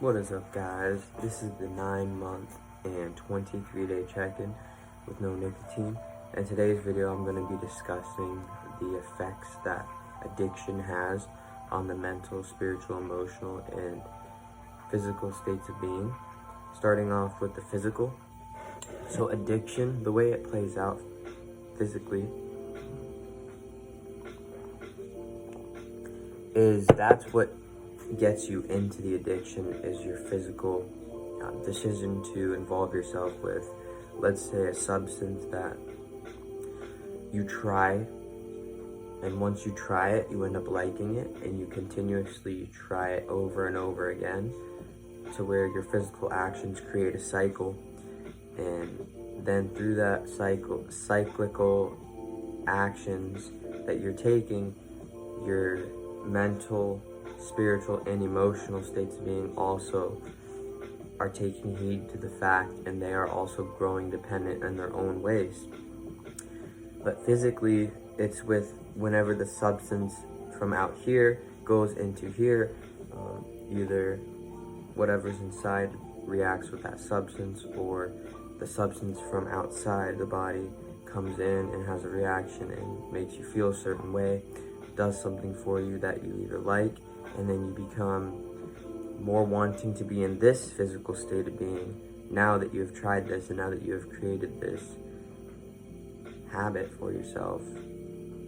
What is up, guys? This is the 9-month and 23-day check-in with no nicotine. In today's video, I'm going to be discussing the effects that addiction has on the mental, spiritual, emotional, and physical states of being. Starting off with the physical. So addiction, the way it plays out physically is that's what gets you into the addiction is your physical decision to involve yourself with, let's say, a substance that you try, and once you try it, you end up liking it, and you continuously try it over and over again to where your physical actions create a cycle, and then through that cyclical actions that you're taking, your mental, spiritual, and emotional states of being also are taking heed to the fact, and they are also growing dependent in their own ways. But physically, it's with whenever the substance from out here goes into here, either whatever's inside reacts with that substance, or the substance from outside the body comes in and has a reaction and makes you feel a certain way, does something for you that you either like, and then you become more wanting to be in this physical state of being now that you have tried this, and now that you have created this habit for yourself.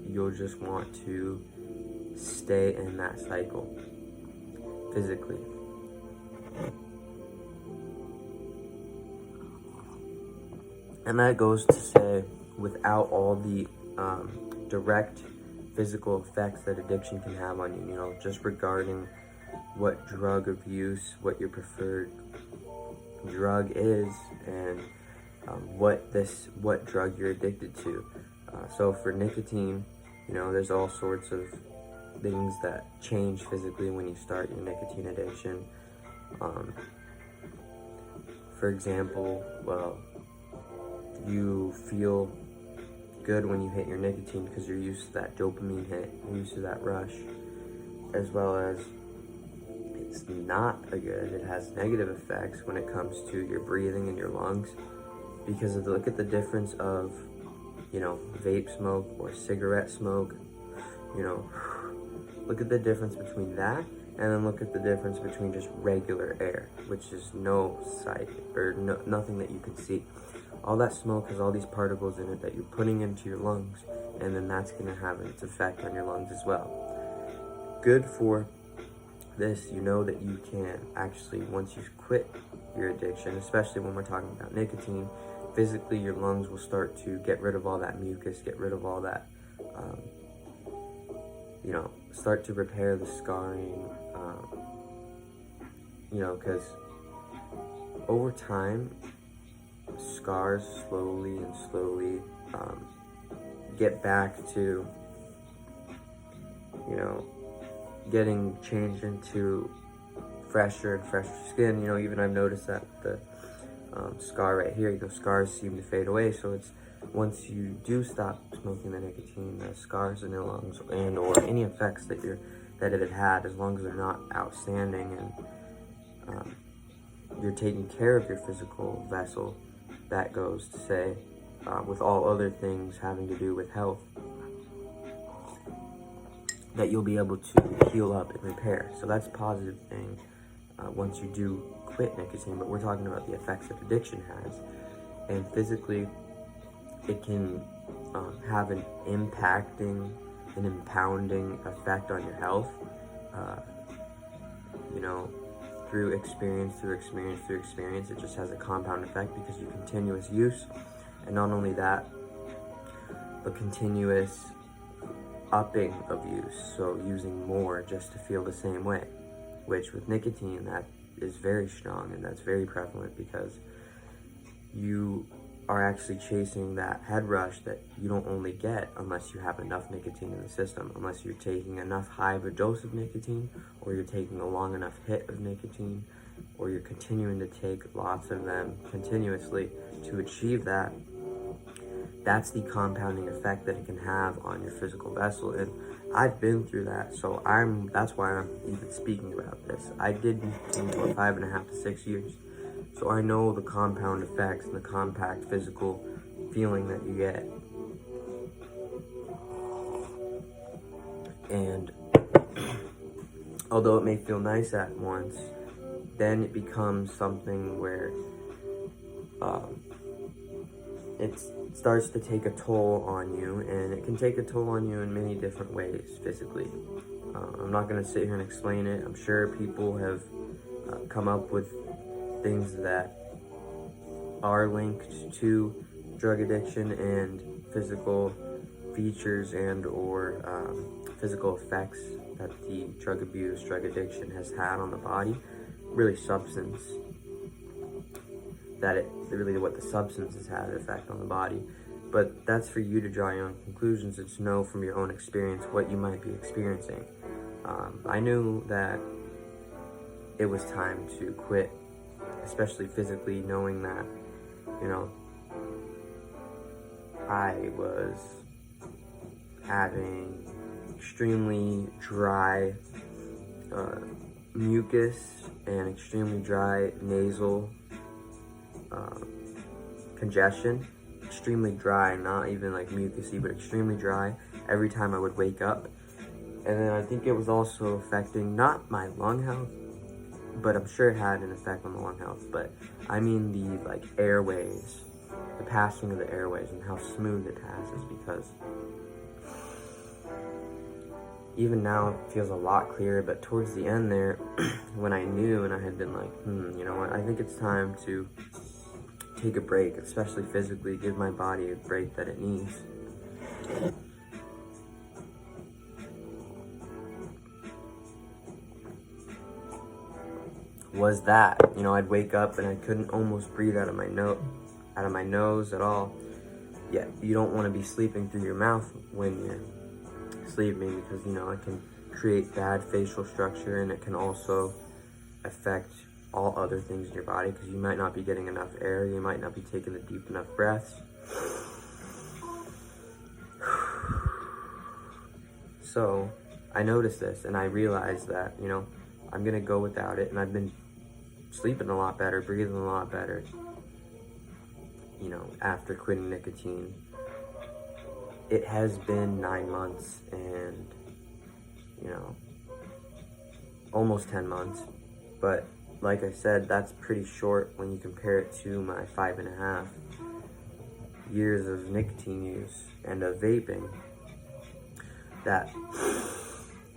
You'll just want to stay in that cycle physically. And that goes to say, without all the direct physical effects that addiction can have on you, just regarding what drug abuse, what your preferred drug is, and what drug you're addicted to. So for nicotine, there's all sorts of things that change physically when you start your nicotine addiction. For example, you feel good when you hit your nicotine because you're used to that dopamine hit, you're used to that rush, as well as it's not a good, it has negative effects when it comes to your breathing and your lungs, because look at the difference of, vape smoke or cigarette smoke, look at the difference between that, and then look at the difference between just regular air, which is no sight, or nothing that you can see. All that smoke has all these particles in it that you're putting into your lungs, and then that's going to have its effect on your lungs as well. Good for this, that you can actually, once you quit your addiction, especially when we're talking about nicotine, physically your lungs will start to get rid of all that mucus, get rid of all that, start to repair the scarring, because over time, scars slowly get back to, getting changed into fresher and fresher skin. Even I've noticed that the scar right here, scars seem to fade away. So it's once you do stop smoking the nicotine, the scars in your lungs and or any effects that it had, as long as they're not outstanding and you're taking care of your physical vessel, that goes to say, with all other things having to do with health, that you'll be able to heal up and repair. So that's a positive thing once you do quit nicotine, but we're talking about the effects that addiction has. And physically, it can have an impacting, an impounding effect on your health, through experience, it just has a compound effect because you continuous use, and not only that, but continuous upping of use, so using more just to feel the same way, which with nicotine, that is very strong, and that's very prevalent because you are actually chasing that head rush that you don't only get unless you have enough nicotine in the system, unless you're taking enough high of a dose of nicotine, or you're taking a long enough hit of nicotine, or you're continuing to take lots of them continuously to achieve that. that's the compounding effect that it can have on your physical vessel. And I've been through that, so that's why I'm even speaking about this. I did nicotine for 5.5 to 6 years, so I know the compound effects and the compact physical feeling that you get. And although it may feel nice at once, then it becomes something where it starts to take a toll on you, and it can take a toll on you in many different ways physically. I'm not going to sit here and explain it. I'm sure people have come up with things that are linked to drug addiction and physical features and or physical effects that the drug abuse, drug addiction has had on the body. Really substance, really what the substance has had an effect on the body. But that's for you to draw your own conclusions and to know from your own experience what you might be experiencing. I knew that it was time to quit, especially physically, knowing that, I was having extremely dry mucus and extremely dry nasal congestion. Extremely dry, not even like mucusy, but extremely dry every time I would wake up. And then I think it was also affecting not my lung health, but I'm sure it had an effect on the lung health, but I mean the like airways, the passing of the airways and how smooth it passes, because even now it feels a lot clearer, but towards the end there, when I knew and I had been like, you know what, I think it's time to take a break, especially physically, give my body a break that it needs. Was that, I'd wake up and I couldn't almost breathe out of my nose at all. Yeah, you don't want to be sleeping through your mouth when you're sleeping, because it can create bad facial structure, and it can also affect all other things in your body, because you might not be getting enough air, you might not be taking the deep enough breaths. So I noticed this and I realized that, I'm gonna go without it, and I've been sleeping a lot better, breathing a lot better, after quitting nicotine. It has been 9 months and, almost 10 months. But like I said, that's pretty short when you compare it to my 5.5 years of nicotine use and of vaping. That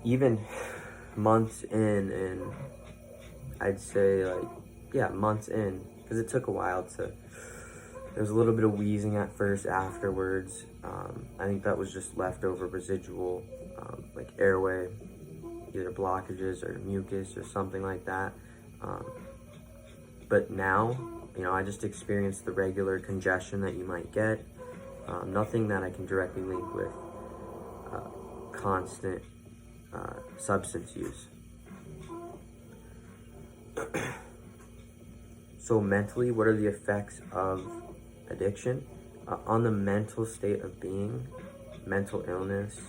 even months in, and I'd say months in, because it took a while there was a little bit of wheezing at first, afterwards. I think that was just leftover residual, like airway, either blockages or mucus or something like that. But now, I just experienced the regular congestion that you might get. Nothing that I can directly link with constant substance use. So mentally, what are the effects of addiction? On the mental state of being, mental illness,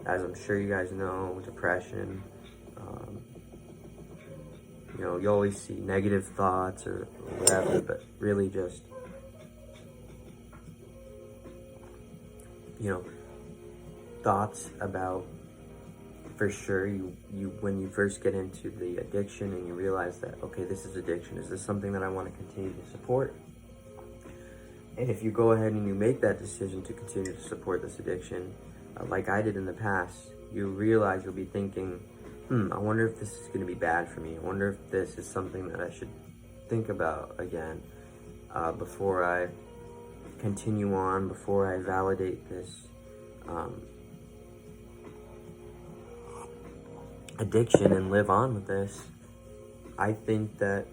as I'm sure you guys know, depression, you always see negative thoughts or whatever, but really just, thoughts about, for sure, you when you first get into the addiction and you realize that, okay, this is addiction, is this something that I want to continue to support? And if you go ahead and you make that decision to continue to support this addiction, like I did in the past, you realize you'll be thinking, I wonder if this is going to be bad for me. I wonder if this is something that I should think about again before I continue on, before I validate this addiction and live on with this. I think that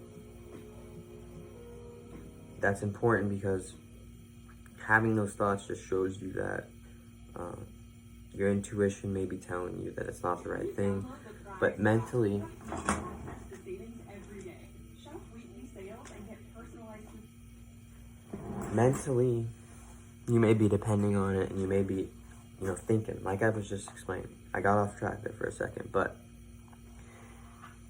that's important, because having those thoughts just shows you that your intuition may be telling you that it's not the right thing, but mentally, you may be depending on it, and you may be, thinking, like I was just explaining. I got off track there for a second, but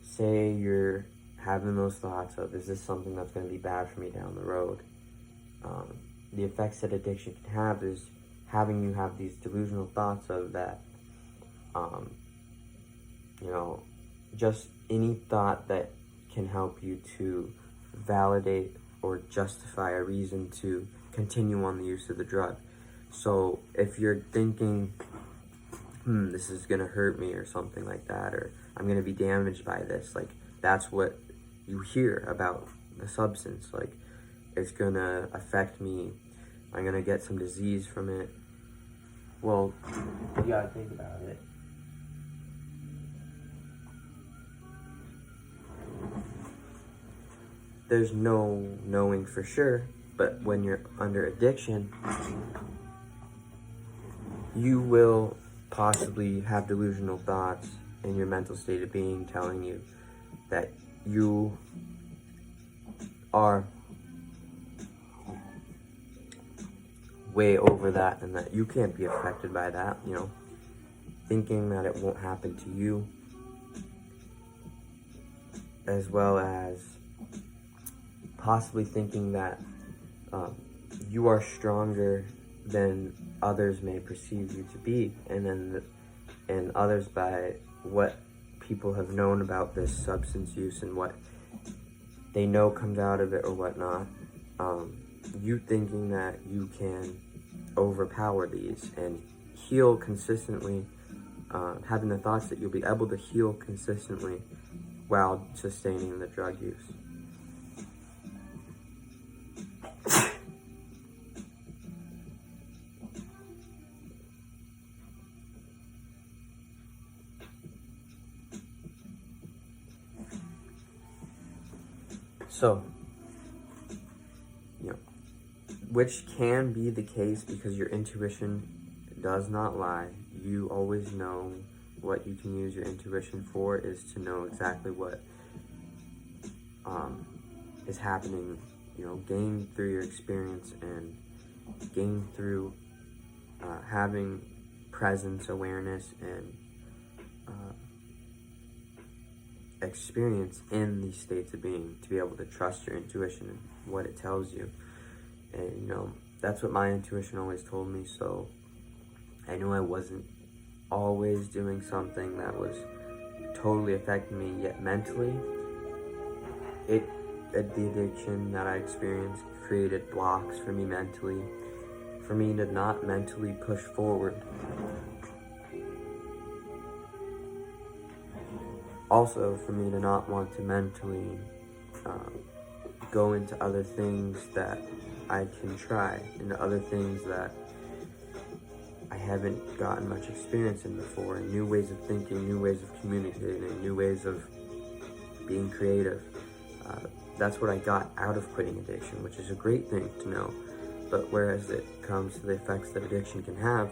say you're having those thoughts of, is this something that's going to be bad for me down the road? The effects that addiction can have is having you have these delusional thoughts of that, just any thought that can help you to validate or justify a reason to continue on the use of the drug. So if you're thinking, this is gonna hurt me or something like that, or I'm gonna be damaged by this, like that's what you hear about the substance, like it's gonna affect me, I'm gonna get some disease from it. Well, you gotta think about it. There's no knowing for sure, but when you're under addiction, you will possibly have delusional thoughts in your mental state of being telling you that you are way over that and that you can't be affected by that, thinking that it won't happen to you, as well as possibly thinking that you are stronger than others may perceive you to be, and others by what people have known about this substance use and what they know comes out of it or whatnot. You thinking that you can overpower these and heal consistently, having the thoughts that you'll be able to heal consistently while sustaining the drug use. So, which can be the case because your intuition does not lie. You always know what you can use your intuition for, is to know exactly what is happening, gain through your experience and gain through having presence, awareness, and experience in these states of being, to be able to trust your intuition and what it tells you. And that's what my intuition always told me. So I knew I wasn't always doing something that was totally affecting me, yet mentally the addiction that I experienced created blocks for me mentally, for me to not mentally push forward. Also, for me to not want to mentally go into other things that I can try, into other things that I haven't gotten much experience in before, and new ways of thinking, new ways of communicating, new ways of being creative. That's what I got out of quitting addiction, which is a great thing to know. But whereas it comes to the effects that addiction can have,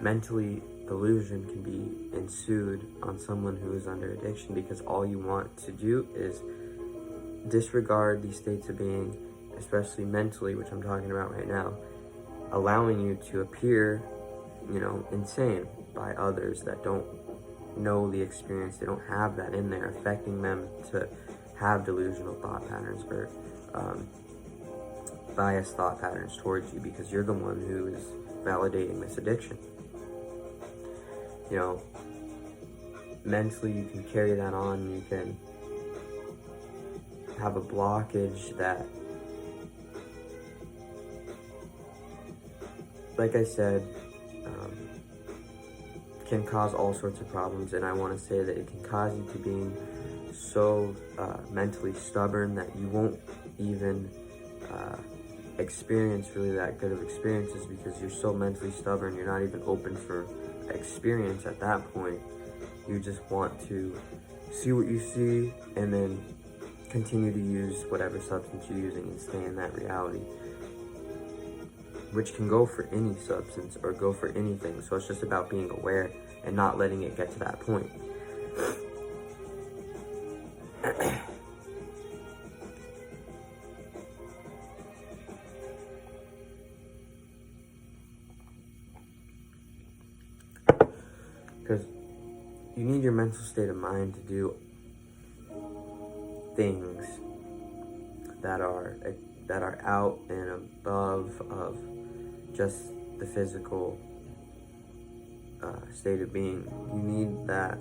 mentally, delusion can be ensued on someone who is under addiction, because all you want to do is disregard these states of being, especially mentally, which I'm talking about right now, allowing you to appear, insane by others that don't know the experience. They don't have that in there, affecting them to have delusional thought patterns or biased thought patterns towards you, because you're the one who is validating this addiction. Mentally you can carry that on, you can have a blockage that, like I said, can cause all sorts of problems. And I want to say that it can cause you to being so mentally stubborn that you won't even experience really that good of experiences, because you're so mentally stubborn. You're not even open for experience at that point. You just want to see what you see and then continue to use whatever substance you're using and stay in that reality, which can go for any substance or go for anything. So it's just about being aware and not letting it get to that point. because you need your mental state of mind to do things that are out and above of just the physical state of being. You need that.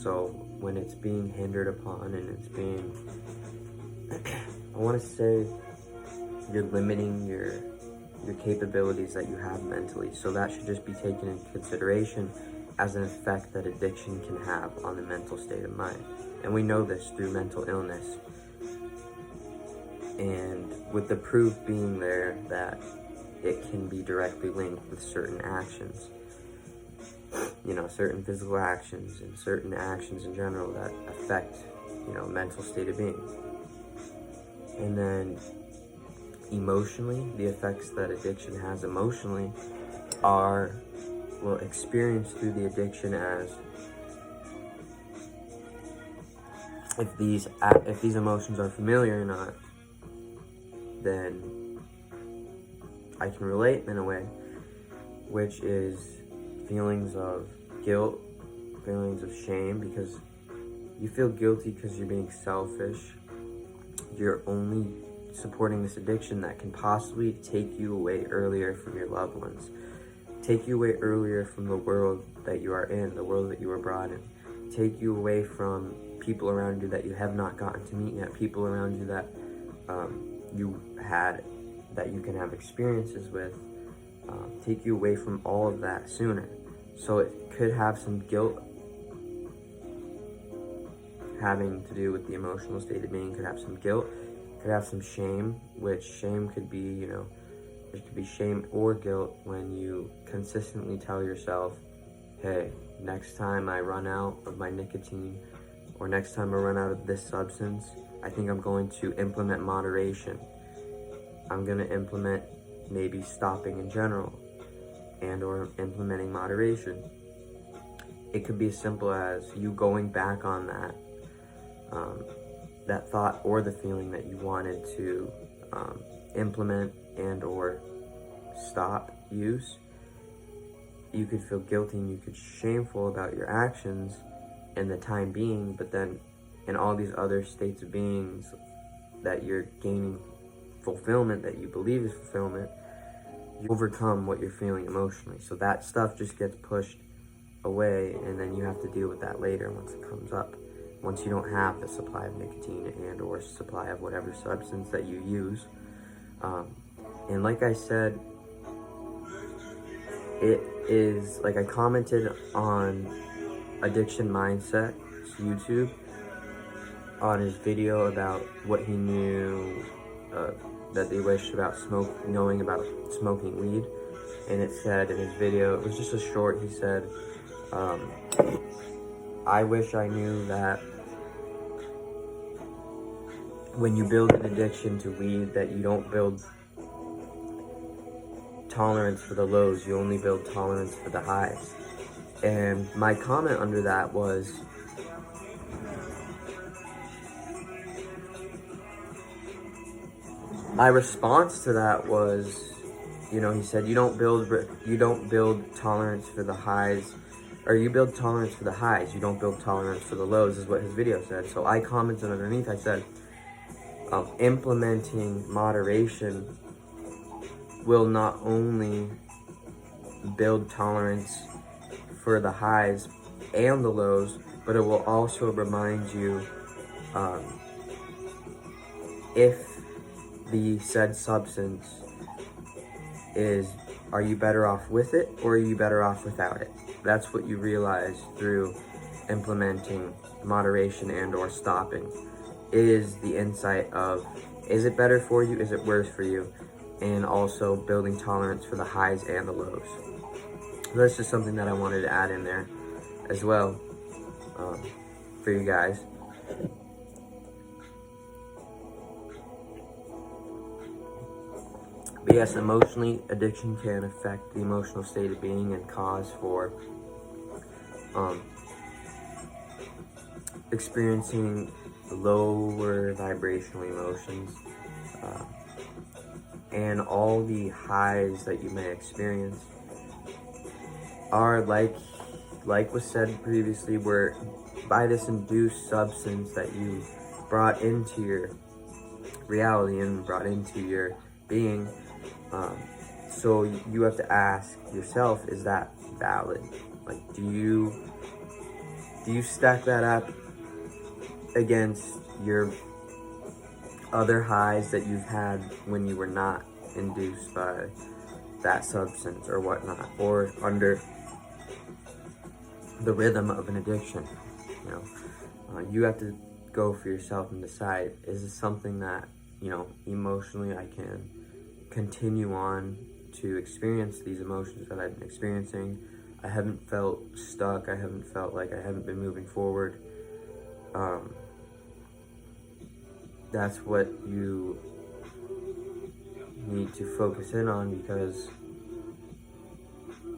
So when it's being hindered upon and it's being, I want to say, you're limiting your capabilities that you have mentally. So that should just be taken into consideration as an effect that addiction can have on the mental state of mind. And we know this through mental illness. And with the proof being there that it can be directly linked with certain actions. You know, certain physical actions and certain actions in general that affect, you know, mental state of being. And then emotionally, the effects that addiction has emotionally are, well, experienced through the addiction as if these emotions are familiar or not, then I can relate in a way, which is feelings of guilt, feelings of shame, because you feel guilty because you're being selfish. You're only supporting this addiction that can possibly take you away earlier from your loved ones, take you away earlier from the world that you are in, the world that you were brought in, take you away from people around you that you have not gotten to meet yet, people around you that that you can have experiences with, take you away from all of that sooner. So it could have some guilt having to do with the emotional state of being, could have some guilt, could have some shame, which shame could be, you know, there could be shame or guilt when you consistently tell yourself, hey, next time I run out of my nicotine, or next time I run out of this substance, I think I'm going to implement moderation. I'm going to implement maybe stopping in general and or implementing moderation. It could be as simple as you going back on that thought or the feeling that you wanted to implement and or stop use. You could feel guilty and you could shameful about your actions in the time being, but then in all these other states of beings that you're gaining fulfillment, that you believe is fulfillment, you overcome what you're feeling emotionally. So that stuff just gets pushed away, and then you have to deal with that later once it comes up. Once you don't have the supply of nicotine and or supply of whatever substance that you use. And like I said, it is, like I commented on Addiction Mindset's YouTube on his video about what he knew that they wished about knowing about smoking weed. And it said in his video, it was just a short, he said, I wish I knew that when you build an addiction to weed, that you don't build tolerance for the lows, you only build tolerance for the highs. And my comment under that was, my response to that was, you know, he said, you don't build tolerance for the highs, or you build tolerance for the highs, you don't build tolerance for the lows, is what his video said. So I commented underneath, I said, implementing moderation will not only build tolerance for the highs and the lows, but it will also remind you if the said substance is, are you better off with it or are you better off without it? That's what you realize through implementing moderation and or stopping, is the insight of, is it better for you, is it worse for you, and also building tolerance for the highs and the lows. So that's just something that I wanted to add in there as well for you guys. But yes, emotionally, addiction can affect the emotional state of being and cause for experiencing lower vibrational emotions, and all the highs that you may experience are like like was said previously, where by this induced substance that you brought into your reality and brought into your being, so you have to ask yourself, is that valid? Like, do you stack that up against your other highs that you've had when you were not induced by that substance or whatnot, or under the rhythm of an addiction? You know, you have to go for yourself and decide, is this something that, you know, emotionally I can continue on to experience these emotions that I've been experiencing? I haven't felt stuck. I haven't felt like I haven't been moving forward. That's what you need to focus in on, because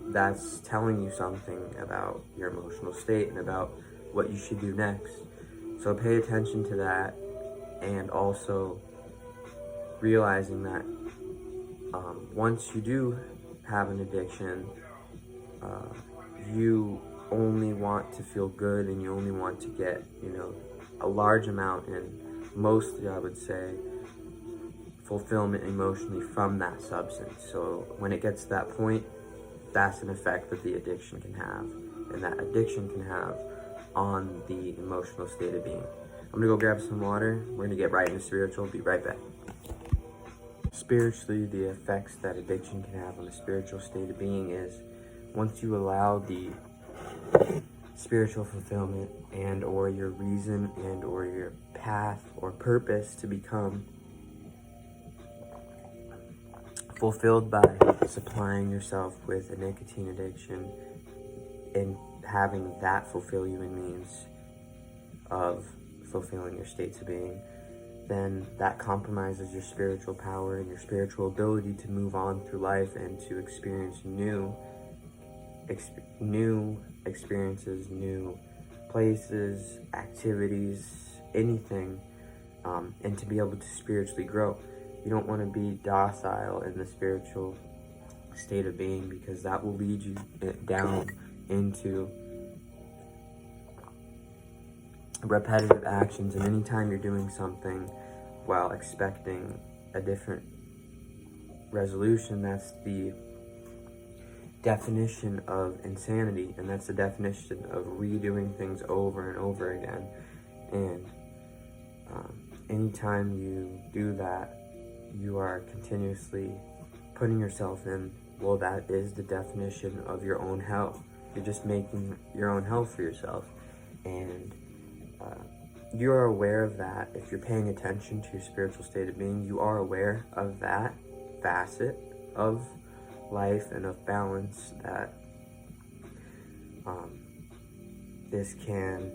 that's telling you something about your emotional state and about what you should do next. So pay attention to that, and also realizing that once you do have an addiction, you only want to feel good, and you only want to get, you know, a large amount, and mostly, I would say, fulfillment emotionally from that substance. So when it gets to that point, that's an effect that the addiction can have, and that addiction can have on the emotional state of being. I'm gonna go grab some water. We're gonna get right into spiritual. Be right back. Spiritually, the effects that addiction can have on the spiritual state of being is, once you allow the spiritual fulfillment and or your reason and or your path or purpose to become fulfilled by supplying yourself with a nicotine addiction and having that fulfill you in means of fulfilling your states of being, then that compromises your spiritual power and your spiritual ability to move on through life and to experience new experiences, new places, activities, anything, and to be able to spiritually grow. You don't want to be docile in the spiritual state of being, because that will lead you down into repetitive actions. And anytime you're doing something while expecting a different resolution, that's the definition of insanity, and that's the definition of redoing things over and over again. And anytime you do that, you are continuously putting yourself in, well, that is the definition of your own hell. You're just making your own hell for yourself. And you are aware of that. If you're paying attention to your spiritual state of being, you are aware of that facet of life and of balance, that this can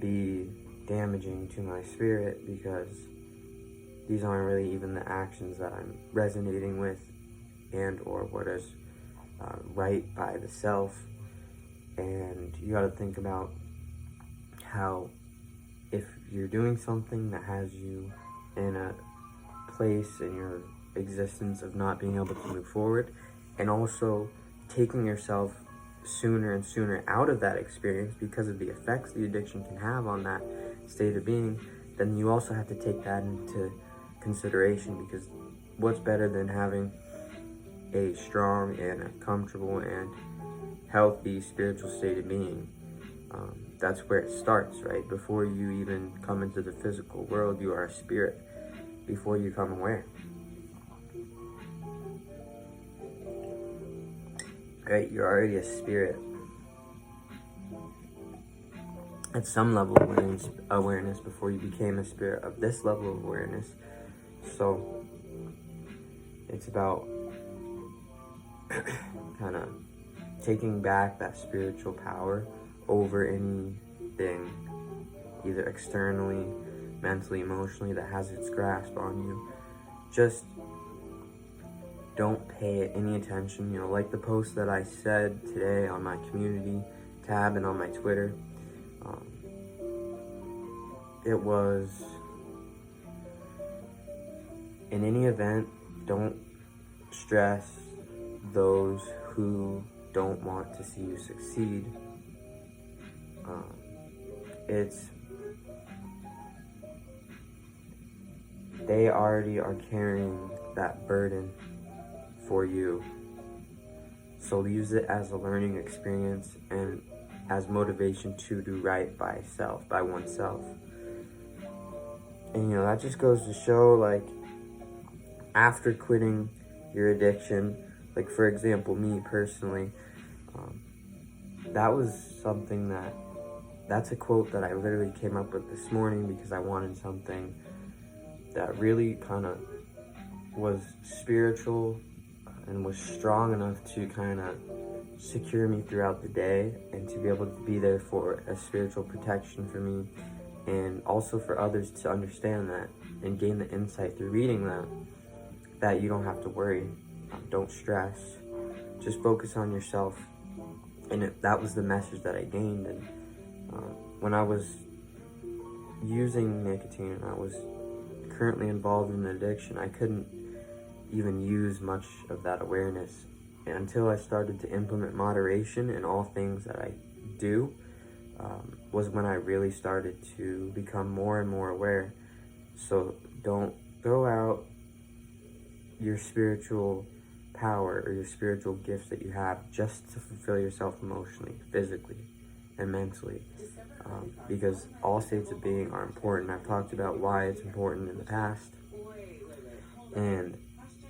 be damaging to my spirit, because these aren't really even the actions that I'm resonating with and or what is right by the self. And you got to think about how, if you're doing something that has you in a place in your existence of not being able to move forward, and also taking yourself sooner and sooner out of that experience because of the effects the addiction can have on that state of being, then you also have to take that into consideration. Because what's better than having a strong and a comfortable and healthy spiritual state of being? That's where it starts, right? Before you even come into the physical world, you are a spirit before you come aware. Right? You're already a spirit at some level of awareness before you became a spirit of this level of awareness. So it's about kind of taking back that spiritual power over anything, either externally, mentally, emotionally, that has its grasp on you. Just don't pay it any attention. You know, like the post that I said today on my community tab and on my Twitter, it was, in any event, don't stress those who don't want to see you succeed. They already are carrying that burden for you. So use it as a learning experience and as motivation to do right by oneself. And that just goes to show, like, after quitting your addiction, like for example, me personally, that was something that's a quote that I literally came up with this morning because I wanted something that really kind of was spiritual and was strong enough to kind of secure me throughout the day and to be able to be there for a spiritual protection for me, and also for others to understand that and gain the insight through reading that you don't have to worry, don't stress, just focus on yourself. And that was the message that I gained. And when I was using nicotine and I was currently involved in the addiction, I couldn't even use much of that awareness. And until I started to implement moderation in all things that I do, was when I really started to become more and more aware. So don't throw out your spiritual power or your spiritual gifts that you have just to fulfill yourself emotionally, physically, and mentally. Because all states of being are important. I've talked about why it's important in the past. And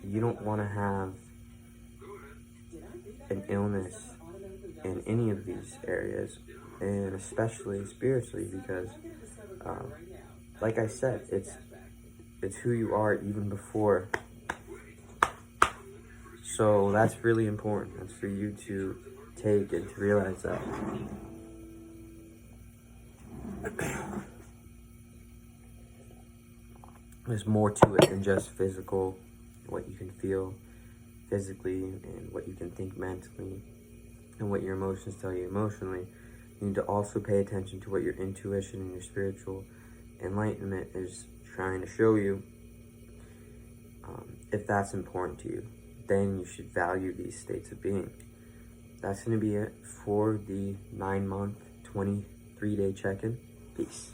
you don't want to have an illness in any of these areas, and especially spiritually, because like I said, it's who you are even before. So that's really important. That's for you to take and to realize that there's more to it than just physical, what you can feel physically and what you can think mentally and what your emotions tell you emotionally. You need to also pay attention to what your intuition and your spiritual enlightenment is trying to show you. If that's important to you, then you should value these states of being. That's going to be it for the 9-month, 23-day check-in. Peace.